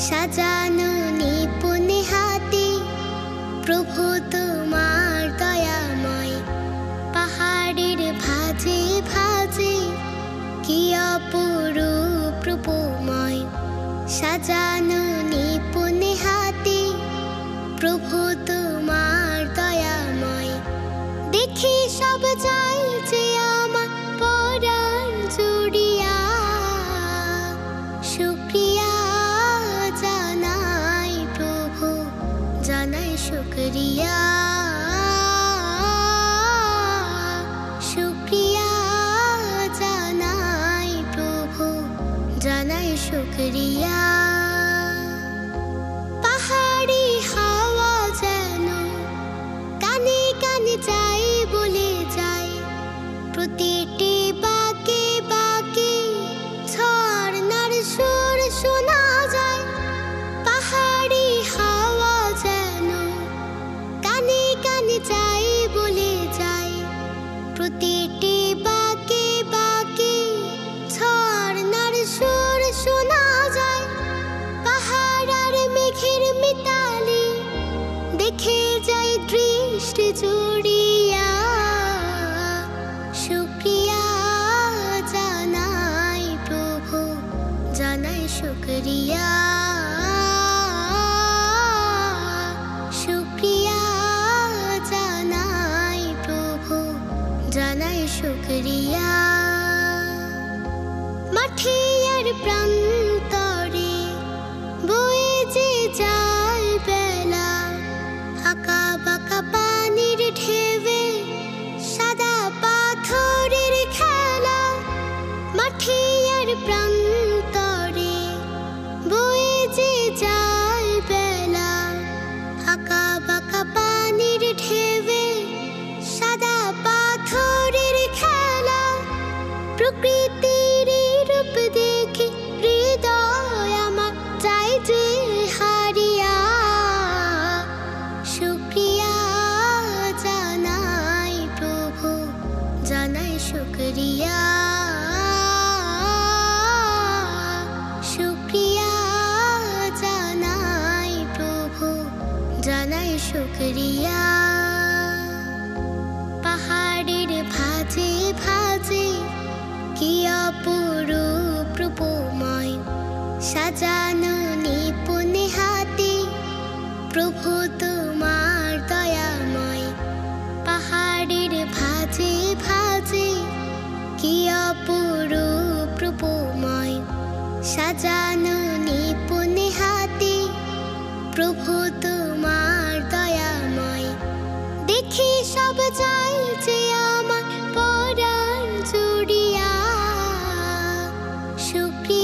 সাজানো নিপুণ হাতে প্রভু তোমার দয়াময় পাহাড়ের ভাঁজে ভাঁজে কি অপরূপ রূপময় সাজানো নিপুণ হাতে প্রভু তোমার দয়াময় দেখি সব চাইছে আমার পরাণ জুড়িয়া শুকরিয়া জানাই প্রভু জানাই শুকরিয়া শুকরিয়া জানাই প্রভু জানাই শুকরিয়া পাহাড়ি হাওয়া যেন কানে কানে যাই বলে যায় প্রতিটি বাঁকে বাঁকে ঝর্ণার সুর শোনা যায় পাহাড়ি হাওয়া যেন কানে কানে যাই বলে যায় প্রতিটি বাঁকে বাঁকে ঝর্ণার সুর শোনা যায় পাহাড় আর মেঘের মিতালি দেখে যাই দৃষ্টি জুড়িয়া শুকরিয়া জানাই প্রভু জানাই শুকরিয়া শুকরিয়া জানাই প্রভু জানাই শুকরিয়া মাঠে আর প্রান্তরে বয়ে যে যায় বেলা আঁকা বাঁকা পানির ঢেউয়ে সাদা পাথরের খেলা মাঠে আর প্রান্তরে বয়ে যে যায় বেলা আঁকা বাঁকা পানির ঢেউয়ে সাদা পাথরের খেলা প্রকৃতির রূপ দেখে হৃদয় আমার চাই যে হারিয়া শুকরিয়া জানাই প্রভু জানাই শুকরিয়া শুকরিয়া জানাই প্রভু জানাই শুকরিয়া পাহাড়ের ভাঁজে ভাঁজে কি অপরূপ রূপময় সাজানো নিপুণ হাতে প্রভু তোমার দয়াময় পাহাড়ের ভাঁজে ভাঁজে কি অপরূপ রূপময় সাজানো নিপুণ হাতে প্রভু তোমার দয়াময় দেখি সব চাইছে আমার পরাণ জুড়িয়া শুকরিয়া